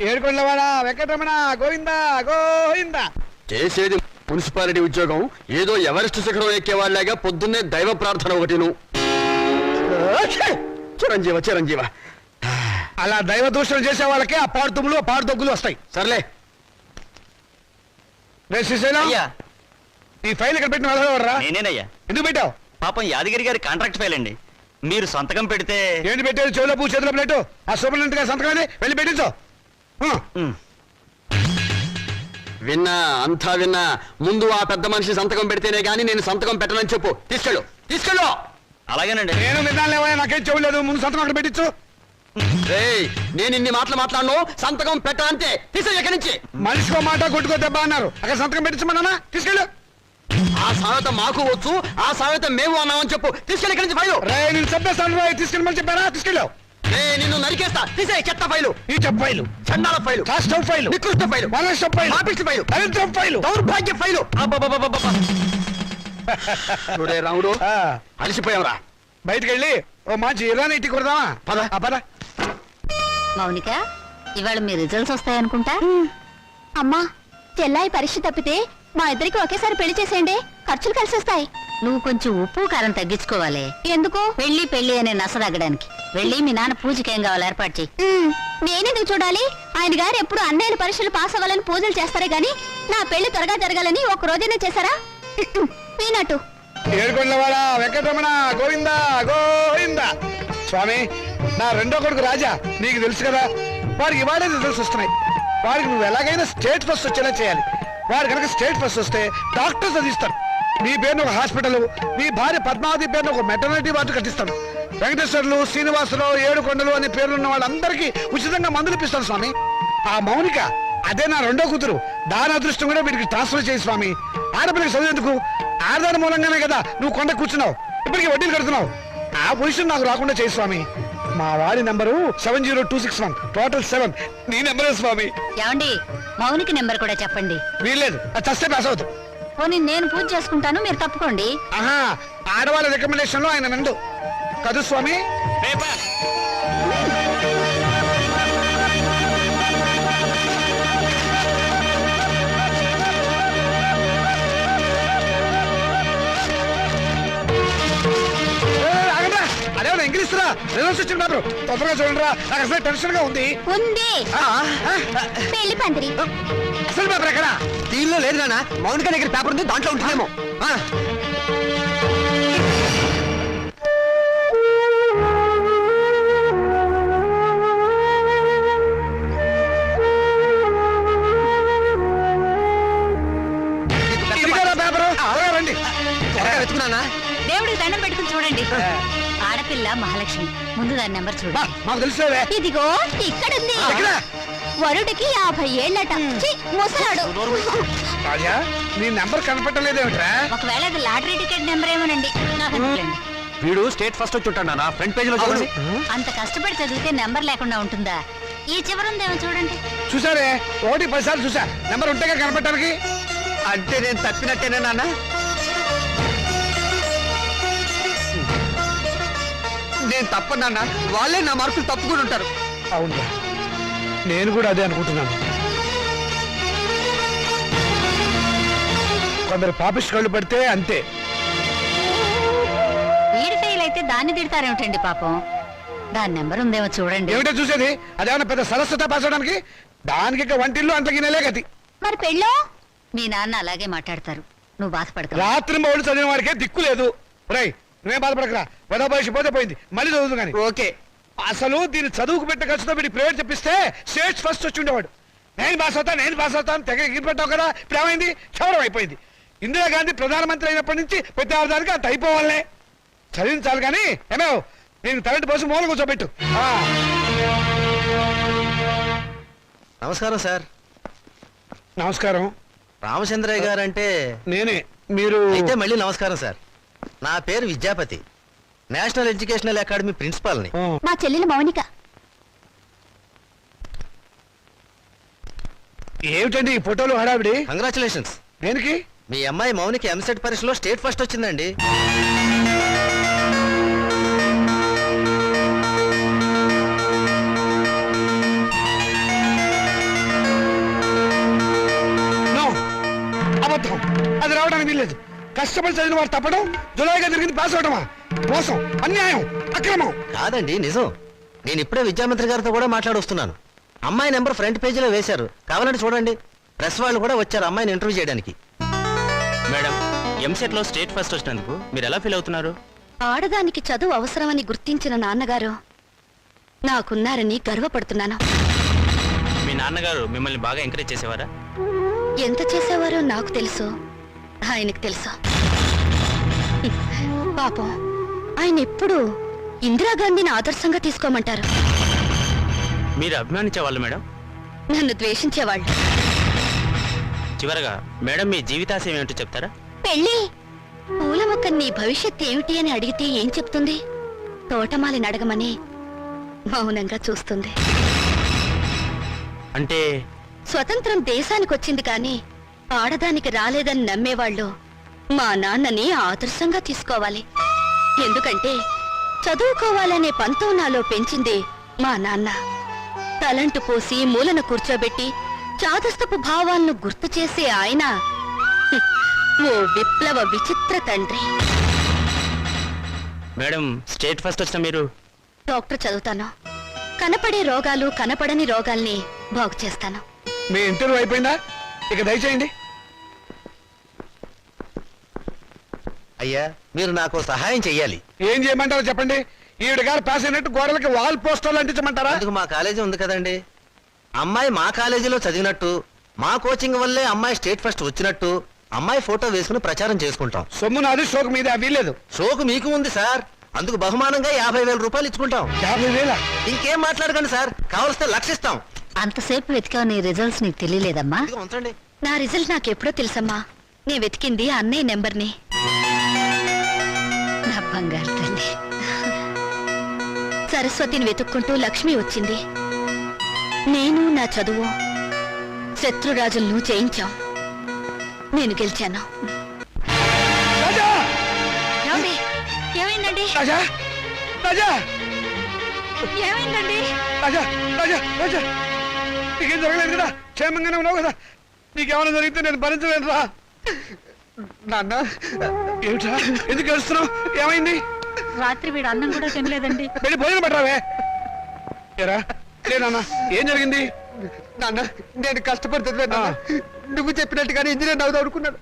ఏడుకొండలవాడ వెంకటరమణ గోవింద గోవింద. చేసేది మున్సిపాలిటీ ఉద్యోగం, ఏదో ఎవరెస్ట్ శిఖరం ఎక్కేవాళ్ళగా పొద్దున్నే దైవ ప్రార్థన ఒకటిను. చిరంజీవ చిరంజీవ. అలా దైవ దూషణ చేసే వాళ్ళకి ఆ పాడుతుములు పాడుదొగ్గులు వస్తాయి. సర్లే. ఈ ఫైల్ ఇక్కడ పెట్టిన వెళ్ళరా? నేనేనయ్యా. ఎందుకు పెట్టావు? పాపం యాదగిరి గారి కాంట్రాక్ట్ ఫైల్ అండి. మీరు సంతకం పెడితే. ఏంటి పెట్టేది? చెవులో పూ చేతిలో ప్లేటు. ఆ సూపరింటెండెంట్ గారి సంతకం వెళ్ళి పెట్టించు. విన్నా, అంతా విన్నా. ముందు ఆ పెద్ద మనిషి సంతకం పెడితేనే గానీ నేను సంతకం పెట్టనని చెప్పు. తీసుకెళ్ళు తీసుకెళ్ళు. అలాగేనండి. నేను విన్నాలేవా, నాకేం చెవులేదు. ముందు సంతకం అక్కడ పెట్టించు. నేను ఇన్ని మాటలు మాట్లాడను, సంతకం పెట్టాలంటే తీసుకెళ్ళి ఎక్కడి నుంచి. మనిషికో మాట కొట్టుకో దెబ్బ అన్నారు. అక్కడ సంతకం పెట్టించమన్నా తీసుకెళ్ళు. ఆ సామెత మాకు వచ్చు, ఆ సామెత మేము అన్నామని చెప్పు. తీసుకెళ్ళి ఎక్కడి నుంచి ఫైలు. నేను చెప్పేస్తాను. తీసుకెళ్ళమని చెప్పారా? తీసుకెళ్ళావు. నిన్ను నరికేస్తా. తీసే చెత్త ఫైలు. ఈ చెప్ ఫైలు, చండాల ఫైలు, కాస్టవ్ ఫైలు, నికృష్ట ఫైలు, మనస్సు ఫైలు, పాపిష్టి ఫైలు, దరిద్రం ఫైలు, దౌర్భాగ్య ఫైలు. రాముడు అలసిపోయావురా. బయటికి వెళ్ళి ఓ మంచి ఇరానీ ఇట్టి కొడదామా? పద. మౌనిక, ఇవాళ మీ రిజల్ట్స్ వస్తాయనుకుంటా. అమ్మా, చెల్లాయి పరీక్ష తప్పితే మా ఇద్దరికి ఒకేసారి పెళ్లి చేసేయండి. ఖర్చులు కలిసి వస్తాయి. నువ్వు కొంచెం ఉప్పు కారం తగ్గించుకోవాలి. ఎందుకు? పెళ్లి అనే నసరగడానికి వెళ్ళి మీ నాన్న పూజకి ఏం కావాలి ఏర్పాటు చెయ్యి. నేనెందుకు చూడాలి? ఆయన గారు ఎప్పుడు అన్నయ్యల పరీక్షలు పాస్ అవ్వాలని పూజలు చేస్తారే గాని నా పెళ్లి త్వరగా జరగాలని ఒక రోజైనా చేశారా? పీనట్టు. ఏడుకొండలవాడ వెంకటరమణ గోవింద గోవింద. స్వామి, నా రెండో కొడుకు రాజా, నీకు తెలుసు కదా, వాడికి ఇవాళే రిజల్ట్స్ వస్తున్నాయి. వాడికి నువ్వు ఎలాగైనా స్టేట్ ఫస్ట్ వచ్చేలా చేయాలి. వాడు కనుక స్టేట్ ఫస్ట్ వస్తే డాక్టర్స్ అది ఇస్తారు. నీ పేరును ఒక హాస్పిటల్, నీ భార్య పద్మావతి పేరును ఒక మెటర్నిటీ వార్డు కట్టిస్తాను. వెంకటేశ్వర్లు, శ్రీనివాసరావు, ఏడుకొండలు అనే పేర్లున్న వాళ్ళందరికీ ఉచితంగా మందులు ఇప్పిస్తాను స్వామి. ఆ మౌనిక, అదే నా రెండో కూతురు, దాని అదృష్టం కూడా వీటికి ట్రాన్స్ఫర్ చేయి స్వామి. ఆడపిల్లకి చదివేందుకు? ఆడదాని మూలంగానే కదా నువ్వు కొండ కూర్చున్నావు, ఇప్పటికీ వడ్డీలు కడుతున్నావు. ఆ పొజిషన్ నాకు రాకుండా చేయి స్వామి. మా వారి నెంబరు 70261, టోటల్ 7. నీ నెంబరే స్వామి. ఏమండి, మౌనికి నెంబర్ కూడా చెప్పండి. వీల్లేదు, అది చస్తే పాస్ అవుతావు. పోనీ నేను పూజ చేసుకుంటాను, మీరు తప్పుకోండి. ఆహా, ఆడవాళ్ళ రికమెండేషన్ లో ఆయన నందు కదు స్వామి. అదేమన్నా ఇంగ్లీష్రా రిజల్ట్స్ వచ్చిన పేపరు తొందరగా చూడండి రా. నాకు అసలు టెన్షన్ గా ఉంది. పెళ్లి పందిరి అసలు పేపర్ ఎక్కడ? దీనిలో లేదు నాన్న, మౌనిక దగ్గర పేపర్ ఉంది, దాంట్లో ఉంటుందేమో. రండి, వెతుకున్నానా? దేవుడికి దండం పెట్టుకుని చూడండి. ఆడపిల్ల మహాలక్ష్మి, ముందు దాని నెంబర్ చూడండి. మాకు తెలుసులే. ఇదిగో ఇక్కడుంది. వరుడికి 50 ఏళ్ళట. ముసలాడు. రాజా, నీ నెంబర్ కనపట్టలేదేమిట్రా? ఒకవేళ అది లాటరీ టికెట్ నెంబర్ ఏమోనండి. వీడు స్టేట్ ఫస్ట్ వచ్చి ఉంటాడు నా ఫ్రంట్ పేజ్ లో చూడండి. అంత కష్టపడి చదివితే నెంబర్ లేకుండా ఉంటుందా? ఈ చివరుందేమో చూడండి. చూసారే, 1 10 సార్లు చూసా. నెంబర్ ఉంటేగా కనపడటానికి. అంటే నేను తప్పినట్టేనా నాన్న? నేను తప్పనన్నా, వాళ్ళే నా మార్కులు తప్పుకుని ఉంటారు. అవును, నేను కూడా అదే అనుకుంటున్నాను. కొందరు పాపిస్ట్ కళ్ళు పడితే అంతే. వీడి ఫెయిల్ అయితే దాన్ని తిడతారేమిటండి పాపం. దాని నెంబర్ ఉందేమో చూడండి. ఏమిటో చూసేది? అదేమన్నా పెద్ద సరస్వత పాస్ అవడానికి? దానికి ఇక వంటిల్లు అంతకి నెలే గతి. మరి పెళ్ళో? మీ నాన్న అలాగే మాట్లాడతారు, నువ్వు బాధపడతావు. రాత్రి మౌడు చదివిన వాడికే దిక్కు లేదు. రై, నువ్వేం బాధపడకరా. పెద్ద భవిష్య పోతే పోయింది, మళ్ళీ చదువుతు కానీ. ఓకే. అసలు దీన్ని చదువుకు పెట్టే ఖర్చుతో వీడి ప్రైవేట్ చెప్పిస్తే స్టేట్ ఫస్ట్ వచ్చి ఉండేవాడు. నేను పాస్ అవుతాను తెగ ఎగిరిపెట్టావు కదా. ఇప్పుడు ఏమైంది? క్షవరం అయిపోయింది. ఇందిరాగాంధీ ప్రధానమంత్రి అయినప్పటి నుంచి ప్రతి ఆధారానికి అంత అయిపోవాలనే. చదివించాలి కానీ ఏమేవ్, నేను తలంటి పోసి మూల కూర్చోబెట్టు. నమస్కారం సార్. నమస్కారం. రామచంద్రయ్య గారు అంటే నేనే. మీరు అయితే మళ్ళీ నమస్కారం సార్. నా పేరు విద్యాపతి, నేషనల్ ఎడ్యుకేషనల్ అకాడమీ ప్రిన్సిపాల్ని. మా చెల్లెలు మౌనిక. ఏమిటండి ఈ ఫోటోలు హడావిడి? కంగ్రాచులేషన్స్. దేనికి? మీ అమ్మాయి మౌనికి ఎంసెట్ పరీక్షలో స్టేట్ ఫస్ట్ వచ్చిందండి. అది రావడానికి వీల్లేదు. కష్టపడి చదివిన వాడు తప్పడం, జులైగా తిరిగింది పాస్ అవడమా? మోసం, అన్యాయం, అక్రమం. కాదండి, నిజం. నేను ఇప్పుడే విద్యామంత్రి గారితో కూడా మాట్లాడొస్తున్నాను. అమ్మాయి నెంబర్ ఫ్రంట్ పేజీలో వేశారు, కావాలంటే చూడండి. ప్రెస్ వాళ్ళు కూడా వచ్చారు అమ్మాయిని ఇంటర్వ్యూ చేయడానికి. మేడం, ఎంసెట్ లో స్టేట్ ఫస్ట్ వచ్చినందుకు మీరు ఎలా ఫీల్ అవుతున్నారు? ఆడదానికి చదువు అవసరమని గుర్తించిన నాన్నగారు నాకున్నారని గర్వపడుతున్నాను. మీ నాన్నగారు మిమ్మల్ని బాగా ఎంకరేజ్ చేసేవారా? ఎంత చేసేవారో నాకు తెలుసు, ఆయనకు తెలుసు. పాపం ఆయన ఎప్పుడు ఇందిరాగాంధీని ఆదర్శంగా తీసుకోమంటారు. మీరు అభిమానించేవాళ్ళు మేడం? నన్ను ద్వేషించేవాళ్ళు. చివరగా మేడం మీ జీవితాశయం ఏమిటో చెప్తారా? పెళ్ళి. పూల మొక్క నీ భవిష్యత్ ఏమిటి అని అడిగితే ఏం చెప్తుంది? తోటమాలిని అడగమని మౌనంగా చూస్తుంది. అంటే స్వతంత్రం దేశానికి వచ్చింది కానీ ఆడదానికి రాలేదని నమ్మేవాళ్ళు మా నాన్నని ఆదర్శంగా తీసుకోవాలి. ఎందుకంటే చదువుకోవాలనే పంతం నాలో పెంచింది మా నాన్న. తలంటు పోసి మూలన కూర్చోబెట్టి చాదస్తపు భావాలను గుర్తు చేసే ఆయన ఓ విప్లవ విచిత్ర తండ్రి. మేడం, స్టేట్ ఫస్ట్ వచ్చిన మీరు డాక్టర్ చదువుతాను. కనపడే రోగాలు కనపడని రోగాల్ని బాగు చేస్తాను. మీ ఇంటర్వ్యూ అయిపోయిందా? ఇక దయచేయండి. అయ్యా, మీరు నాకు సహాయం చెయ్యాలి. ఏం చేయమంటారో చెప్పండి. ఈవిడ గారు పాస్ అయినట్టు గోడలకి వాల్ పోస్టర్లు అంటించమంటారా? అందుకు మా కాలేజీ ఉంది కదండి. అమ్మాయి మా కాలేజీలో చదివినట్టు, మా కోచింగ్ వల్లే అమ్మాయి స్టేట్ ఫస్ట్ వచ్చినట్టు అమ్మాయి ఫోటో వేసుకుని ప్రచారం చేసుకుంటాం. సొమ్ము నాది, షోకు మీద వీల్లేదు. షోకు మీకు ఉంది సార్, అందుకు బహుమానంగా 50,000 రూపాయలు ఇచ్చుకుంటాం. 50,000? ఇంకేం మాట్లాడకండి సార్, కావలిస్తే లక్షిస్తాం. అంతసేపు వెతికావు, నీ రిజల్ట్స్ నీకు తెలియలేదమ్మా? ఇదిగో ఉంచండి. నా రిజల్ట్ నాకెప్పుడో తెలుసమ్మా. నే వెతికింది అన్నయ్య నెంబర్ని. నా బంగారు తల్లి. సరస్వతిని వెతుక్కుంటూ లక్ష్మి వచ్చింది. నేను నా చదువు శత్రురాజులను జయించాం. నేను గెలిచాను. రాజా! ఏమండి? ఏమైందండి? రాజా! రాజా! ఏమైందండి? రాజా! రాజా! రాజా! నీకేం జరగలేదు కదా? క్షేమంగానే ఉన్నావు కదా? నీకేమైనా జరిగితే నేను భరించలేను రా. నాన్న, ఏమిటా? ఎందుకు ఏడుస్తున్నావు? ఏమైంది? రాత్రి వీడు అన్నం కూడా తినలేదండి. వెళ్ళి భోజనం పట్టరావే. ఏరా, నాన్న, ఏం జరిగింది? నాన్న, నేను కష్టపడుతుంది నువ్వు చెప్పినట్టుగానే ఇంజనీర్ అవుదాం అనుకున్నాను,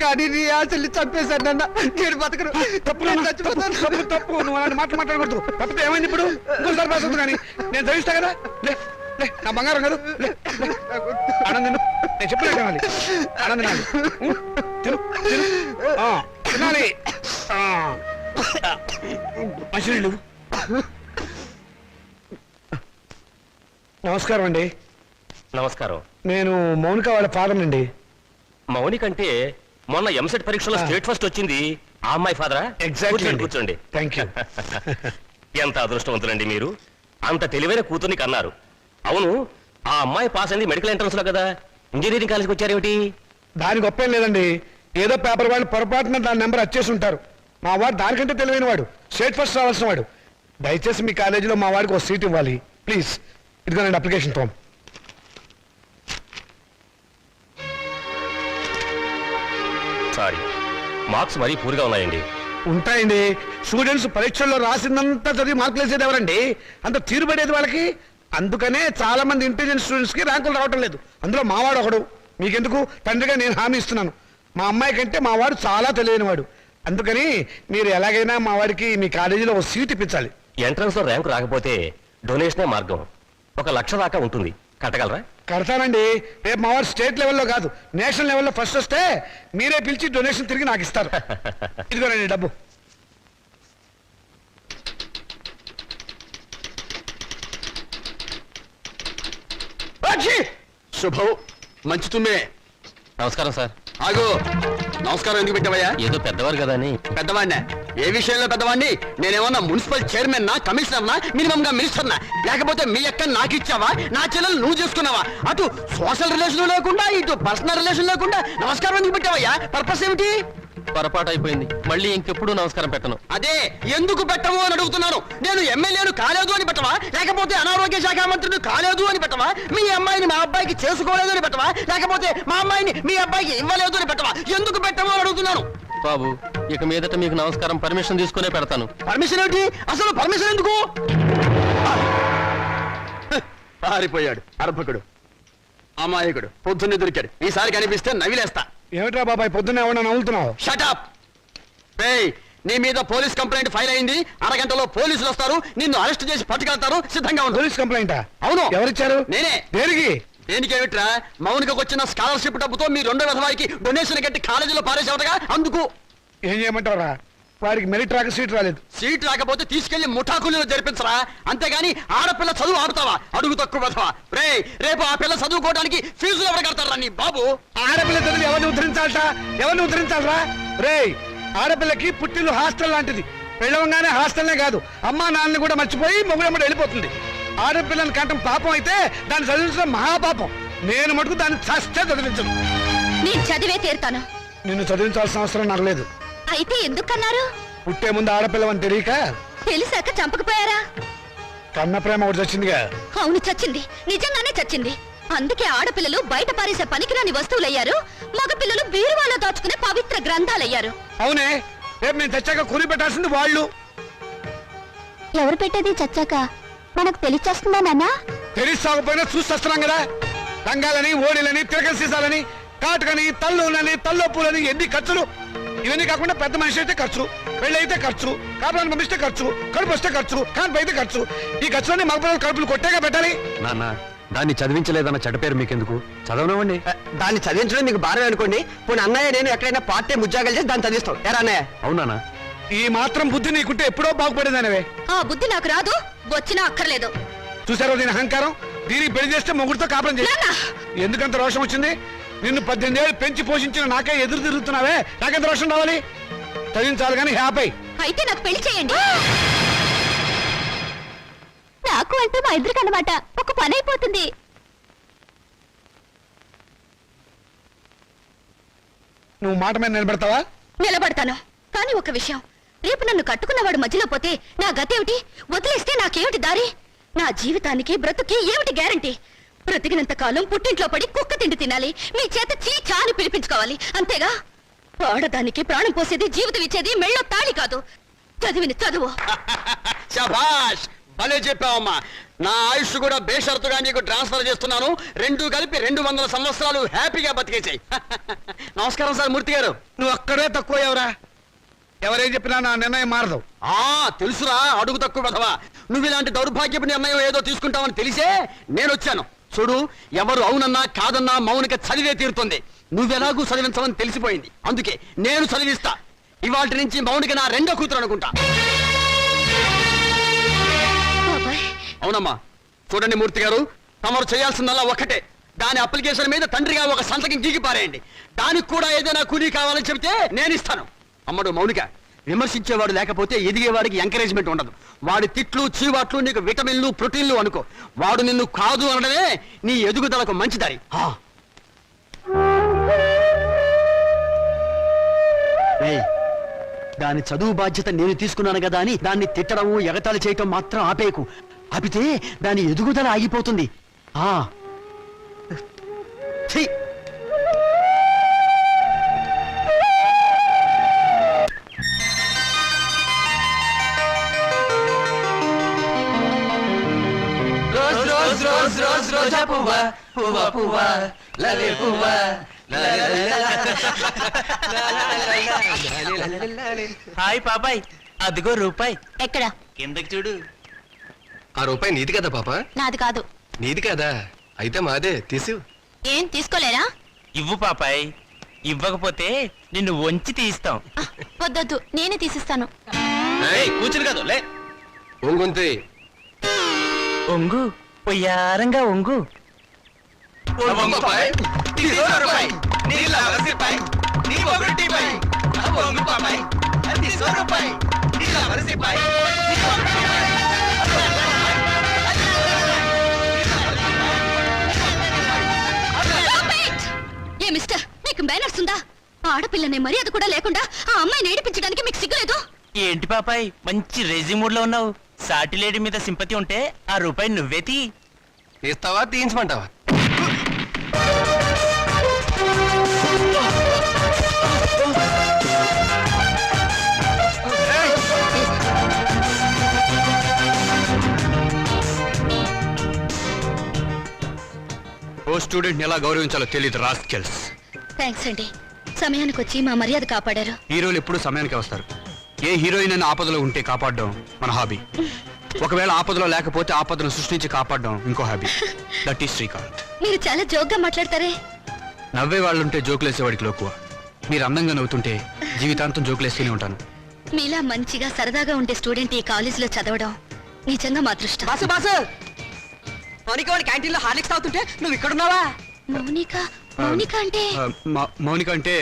కానీ నీ ఆశల్ని చంపేశాను నాన్న. నేను బతకను. తప్పు నాన్న, తప్పు తప్పు. నువ్వు అలాంటి మాటలు మాట్లాడకూడదు. తప్పితే ఏమైంది ఇప్పుడు? ఇంకోసారి పాస్ అవుతుంది కానీ నేను చదివిస్తా కదా. లే లే, నా బంగారం కాదు. లే లే. ఆనంద్, నేను చెప్పినట్టు తినాలి. ఆనంద్ తినాలి. తిను తిను. తినాలి. మంచినీళ్ళు. నమస్కారం అండి. నమస్కారం. నేను మౌనిక వాళ్ళ ఫాదర్ అండి. మౌనిక అంటే మొన్న ఎంసెట్ పరీక్షలో స్టేట్ ఫస్ట్ వచ్చింది ఆ అమ్మాయి ఫాదరా? ఎగ్జాక్ట్లీ. కూర్చోండి. Thank you. ఎంత అదృష్టవంతులండి మీరు, అంత తెలివైన కూతుర్ని కన్నారు. అవును, ఆ అమ్మాయి పాస్ అయింది మెడికల్ ఎంట్రన్స్ లో కదా, ఇంజనీరింగ్ కాలేజ్కి వచ్చారేమిటి? దాని గొప్ప ఏం లేదండి. ఏదో పేపర్ వాళ్ళు పొరపాటున దాని నెంబర్ వచ్చేసి ఉంటారు. మా వాడు దానికంటే తెలివైన వాడు, స్టేట్ ఫస్ట్ రావాల్సిన వాడు. దయచేసి మీ కాలేజీలో మా వాడికి ఒక సీట్ ఇవ్వాలి ప్లీజ్. ఇదిగోనండి అప్లికేషన్ ఫామ్. సారీ, మార్క్స్ మరీ పూర్గా ఉన్నాయండి. ఉంటాయండి. స్టూడెంట్స్ పరీక్షల్లో రాసిందంతా చదివి మార్కులు వేసేది ఎవరండి? అంత తీరుబడేది వాళ్ళకి. అందుకనే చాలా మంది ఇంటెలిజెంట్ స్టూడెంట్స్ కి ర్యాంకులు రావటం లేదు. అందులో మావాడు ఒకడు. మీకెందుకు, తండ్రిగా నేను హామీ ఇస్తున్నాను. మా అమ్మాయి కంటే మా వాడు చాలా తెలియని వాడు. అందుకని మీరు ఎలాగైనా మా వాడికి మీ కాలేజీలో ఒక సీట్ ఇప్పించాలి. ఎంట్రన్స్ లో ర్యాంకు రాకపోతే డొనేషనే మార్గం. 1,00,000 దాకా ఉంటుంది, కట్టగలరా? కడతానండి. రేపు మా వాడు స్టేట్ లెవెల్లో కాదు, నేషనల్ లెవెల్లో ఫస్ట్ వస్తే మీరే పిలిచి డొనేషన్ తిరిగి నాకు ఇస్తారు. ఇదిగోనండి డబ్బు. శుభం. మంచి తుమ్మే. నమస్కారం సార్. ఆగు. నమస్కారం ఎందుకు పెట్టావయ్యా? ఏదో పెద్దవారు కదా అని. పెద్దవాడినే? ఏ విషయంలో పెద్దవాడిని? నేనేమన్నా మున్సిపల్ చైర్మన్ నా, కమిషనర్నా, మినిమం గా మినిస్టర్నా? లేకపోతే మీ అక్క నాకు ఇచ్చావా, నా చెల్లెలు నువ్వు చేసుకున్నావా? అటు సోషల్ రిలేషన్ లేకుండా, ఇటు పర్సనల్ రిలేషన్ లేకుండా నమస్కారం ఎందుకు పెట్టావయ్యా? పర్పస్ ఏమిటి? పొరపాటు అయిపోయింది. మళ్ళీ ఇంకెప్పుడు నమస్కారం పెట్టను. అదే ఎందుకు పెట్టవు అని అడుగుతున్నాను. నేను ఎమ్మెల్యేను కాలేదు అని పెట్టవా, లేకపోతే అనారోగ్య శాఖ మంత్రిని కాలేదు అని పెట్టవా, మీ అమ్మాయిని మా అబ్బాయికి చేసుకోలేదు అని పెట్టవా, లేకపోతే మా అమ్మాయిని మీ అబ్బాయికి ఇవ్వలేదు అని పెట్టవా, ఎందుకు పెట్టవు అని అడుగుతున్నాను. బాబు, ఇక మీదట మీకు నమస్కారం పర్మిషన్ తీసుకునే పెడతాను. పర్మిషన్ ఏంటి? అసలు పర్మిషన్ ఎందుకు? పారిపోయాడు అర్భకుడు, అమాయకుడు, పొద్దున్నే దొరికాడు. ఈసారి కనిపిస్తే నవిలేస్తా. ఏమిట్రా బాబాయ్ పొద్దున్నే ఏమన్నా నవ్వుతున్నావు? షటప్. నీ మీద పోలీస్ కంప్లైంట్ ఫైల్ అయింది. అరగంటలో పోలీసులు వస్తారు, నిన్ను అరెస్ట్ చేసి పట్టుకెళ్తారు. సిద్ధంగా ఉండు. పోలీస్ కంప్లైంటా? అవును. ఎవరిచ్చారు? నేనే. దేనికి? దేనికేమిట్రా, మౌనికకు వచ్చిన స్కాలర్షిప్ డబ్బుతో మీ రెండో విధవాయికి డొనేషన్ కట్టి కాలేజీలో పారేసేవటగా. అందుకు ఏం చేయమంటారా? వాడికి మెరిట్ రాక సీట్ రాలేదు. సీట్ రాకపోతే తీసుకెళ్లి ముఠాకుల్లో జరిపించరా, అంతేగాని ఆడపిల్ల చదువు ఆపుతావా? అడుగు తక్కువ విధవా. రేపు ఆ పిల్ల చదువుకోవడానికి ఫీజులు ఎవరు కడతారా నీ బాబు? ఆడపిల్ల చదివి ఎవరిని ఉద్ధరించాలట? ఎవరిని ఉద్ధరించాలరా? రేయ్, ఆడపిల్లకి పుట్టిల్లు హాస్టల్ లాంటిది. పెళ్ళవగానే హాస్టల్నే కాదు, అమ్మా నాన్నని కూడా మర్చిపోయి మొగుడమ్మడి వెళ్ళిపోతుంది. ఆడపిల్లని కంటం పాపం అయితే దాన్ని చదివించడం మహాపాపం. నేను మటుకు దాన్ని చస్తే చదివించను. నేను చదివే తీరుతాను. నిన్ను చదివించాల్సిన అవసరం నాకు లేదు. అయితే ఎందుకన్నారు? పుట్టే ముందు ఆడపిల్లవని తెలియక తెలిసాక చంపకపోయారా? కన్న ప్రేమ ఒకటి వచ్చిందిగా. అవును, చచ్చింది. నిజంగానే చచ్చింది. అందుకే ఆడపిల్లలు బయట పారేసే పనికిరాని వస్తువులయ్యారు, మగపిల్లలు బీరువాలో దాచుకునే పవిత్ర గ్రంథాలయ్యారు. అవునే, రేపు నేను చచ్చాక కొని పెట్టాల్సింది వాళ్ళు. ఎవరు పెట్టేది చచ్చాక మనకు తెలిచేస్తుందా నాన్న? తెలిసాకపోయినా చూస్తున్నాం కదా. రంగాలని, ఓడిలని, తిరగ సీసాలని, కాటుకని, తల్లులని, తల్లొప్పులని, ఎన్ని ఖర్చులు. ఇవన్నీ కాకుండా పెద్ద మనిషి అయితే ఖర్చు, పెళ్ళైతే ఖర్చు, కాపురాన్ని పంపిస్తే ఖర్చు, కడుపు వస్తే ఖర్చు, కాన్పు అయితే ఖర్చు. ఈ ఖర్చులన్నీ మగపిల్లలు కడుపులు కొట్టేగా పెట్టాలి. నాన్న, దాన్ని చదివించలేదన్న చెడ్డ పేరు మీకెందుకు? చదవనివ్వండి. దాన్ని చదివించడం మీకు భారమే అనుకోండి. పోనీ అన్నయ్య నేను ఎక్కడైనా పార్ట్ టైం ఉద్యోగాలు చేసి దాన్ని చదివిస్తాం. ఎరా అన్నయ్య? అవునా? ఈ మాత్రం బుద్ధి నీకుంటే ఎప్పుడో బాగుపడేదానివే. ఆ బుద్ధి నాకు రాదు, వచ్చినా అక్కర్లేదు. చూసారో దీని అహంకారం? దీనికి పెళ్లి చేస్తే మొగుడితో కాపురం చేసి నాన్న! ఎందుకంత రోషం వచ్చింది? నిన్ను 18 ఏళ్ళు పెంచి పోషించిన నాకే ఎదురు తిరుగుతున్నావే, నాకెంత రోషం రావాలి? చదివించాలి కానీ హ్యాపీ. అయితే నాకు పెళ్లి చేయండి. నాకు అంటే మా ఇద్దరికి అన్నమాట ఒక పని అయిపోతుంది. నువ్వు మాట మీద నిలబెడతావా? నిలబడతాను. కానీ ఒక విషయం, రేపు నన్ను కట్టుకున్నవాడు మధ్యలో పోతే నా గతేమిటి? వదిలేస్తే నాకేమిటి దారి? నా జీవితానికి బ్రతుకి ఏమిటి గ్యారంటీ? బ్రతికినంత కాలం పుట్టింట్లో పడి కుక్క తిండి తినాలి, మీ చేత చీచా అని పిలిపించుకోవాలి, అంతేగా? ఆడదానికి ప్రాణం పోసేది, జీవితం ఇచ్చేది మెళ్ళో తాళి కాదు, చదివిన చదువు. శభాష్, భలే చెప్పావమ్మా. నా ఆయుష్ కూడా బేషరతుగా నీకు ట్రాన్స్ఫర్ చేస్తున్నాను. రెండు కలిపి 200 సంవత్సరాలు హ్యాపీగా బతికేసాయి. నమస్కారం సార్ మూర్తి గారు. నువ్వు అక్కడే తక్కువ ఎవరా? ఎవరేం చెప్పినా నా నిర్ణయం మారదు. తెలుసురా, అడుగు తక్కువ కదవా. నువ్వు ఇలాంటి దౌర్భాగ్యపు నిర్ణయం ఏదో తీసుకుంటావని తెలిసే నేను వచ్చాను. చూడు, ఎవరు అవునన్నా కాదన్నా మౌనిక చదివే తీరుతుంది. నువ్వెలాగూ చదివించమని తెలిసిపోయింది, అందుకే నేను చదివిస్తా. ఇవాటి నుంచి మౌనిక నా రెండో కూతురు అనుకుంటా. అవునమ్మా. చూడండి మూర్తి గారు, తమరు చేయాల్సిందల్లా ఒక్కటే. దాని అప్లికేషన్ మీద తండ్రిగా ఒక సంతకం గీకి పారేయండి. దానికి కూడా ఏదైనా కూలీ కావాలని చెబితే నేను ఇస్తాను. అమ్మడు మౌనిక, విమర్శించేవాడు లేకపోతే ఎదిగేవాడికి ఎంకరేజ్మెంట్ ఉండదు. వాడి తిట్లు, చీవాట్లు నీకు విటమిన్లు, ప్రోటీన్లు అనుకో. వాడు నిన్ను కాదు అనడమే నీ ఎదుగుదలకు మంచిదారి. దాని చదువు బాధ్యత నేను తీసుకున్నాను కదా అని దాన్ని తిట్టడము, ఎగతాళి చేయటం మాత్రం ఆపేయకు. ఆపితే దాని ఎదుగుదల ఆగిపోతుంది. ఛీ! రోజా పువ్వా పువ్వా పువ్వా లలే పువ్వా. హాయ్ పాపాయ్, అదిగో రూపాయి. ఎక్కడ? కిందకి చూడు. ఆ రూపాయి నీది కదా పాప? నాది కాదు. నీది కదా? అయితే మాదే, తీసు. ఏం తీసుకోలేరా? ఇవ్వు పాపాయ్, ఇవ్వకపోతే నిన్ను వంచి తీస్తాం. వద్దొద్దు, నేనే తీసిస్తాను. కూర్చుని కాదు లే. ఒంగుంతి. ఒంగు, పొయ్యారంగా ఒంగు. ఏ మిస్టర్, నీకు మేనర్స్ ఉందా? ఆడపిల్లనే మర్యాద కూడా లేకుండా ఆ అమ్మాయిని ఏడిపించడానికి మీకు సిగ్గులేదు? ఏంటి పాపాయ్ మంచి రేజీ మూడ్ లో ఉన్నావు? సాటి లేడీ మీద సింపతి ఉంటే ఆ రూపాయి నువ్వే తీ. తీస్తావా తీయించమంటావా? ఓ స్టూడెంట్ ఎలా గౌరవించాలో తెలియదు రాస్కెల్స్. థ్యాంక్స్ అండి, సమయానికి వచ్చి మా మర్యాద కాపాడారు. హీరోలు ఎప్పుడు సమయానికి వస్తారు. ఏ హీరోయిన్ అయినా ఆపదలో ఉంటే కాపాడడం మన హాబీ. ఒకవేళ ఆపదలో లేకపోతే ఆపదను సృష్టించి కాపాడడం ఇంకో హాబీ. That is Srikanth. మీరు చాలా జోక్గా మాట్లాడతారే. నవ్వే వాళ్ళుంటే జోకులేసేవాడికి లోకువ. మీరు అందంగా నవ్వుతుంటే జీవితాంతం జోకులేస్తూనే ఉంటాను. మీలా మంచిగా సరదాగా ఉండే స్టూడెంట్ ఈ కాలేజీలో చదవడం నిజంగా మా అదృష్టం. బాసు బాసు మౌనిక వాడి క్యాంటీన్ లో హార్లిక్స్ తాగుతుంటే నువ్వు ఇక్కడ ఉన్నావా? మౌనిక మౌనిక అంటే మౌనిక అంటే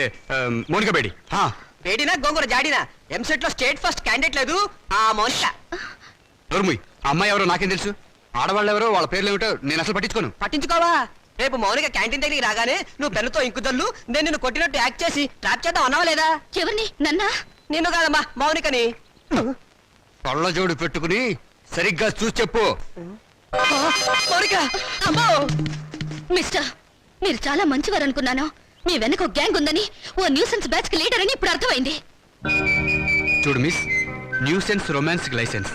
మౌనిక బేడి. హా, వేడినా గోంగూర జాడినా ఎంసెట్ లో స్టేట్ ఫస్ట్ క్యాండిడేట్ లేదు ఆ మౌనిక. నోర్ముయ్. ఆ అమ్మాయి ఎవరో నాకేం తెలుసు. ఆడవాళ్ళు ఎవరో వాళ్ళ పేర్లు ఏమిటో నేను అసలు పట్టించుకోను. పట్టించుకోవా? రేపు మౌనిక క్యాంటీన్ దగ్గరికి రాగానే నువ్వు పెన్నుతో ఇంకు జల్లు, నేను నిన్ను కొట్టినట్టు యాక్ట్ చేసి ట్రాప్ చేద్దాం అన్నావా లేదా? ఎవరిని? నన్నా? నిన్ను కాదమ్మా మౌనికని. కళ్ళ జోడు పెట్టుకుని సరిగ్గా చూసి చెప్పు. మౌనిక అమ్మో! మిస్టర్, మీరు చాలా మంచివారు అనుకున్నాను. మీ వెనక ఒక గ్యాంగ్ ఉందని, ఓ న్యూసెన్స్ బ్యాచ్ కి లీడర్ అని ఇప్పుడు అర్థమైంది. చూడు మిస్, న్యూసెన్స్ రొమాన్స్ లైసెన్స్.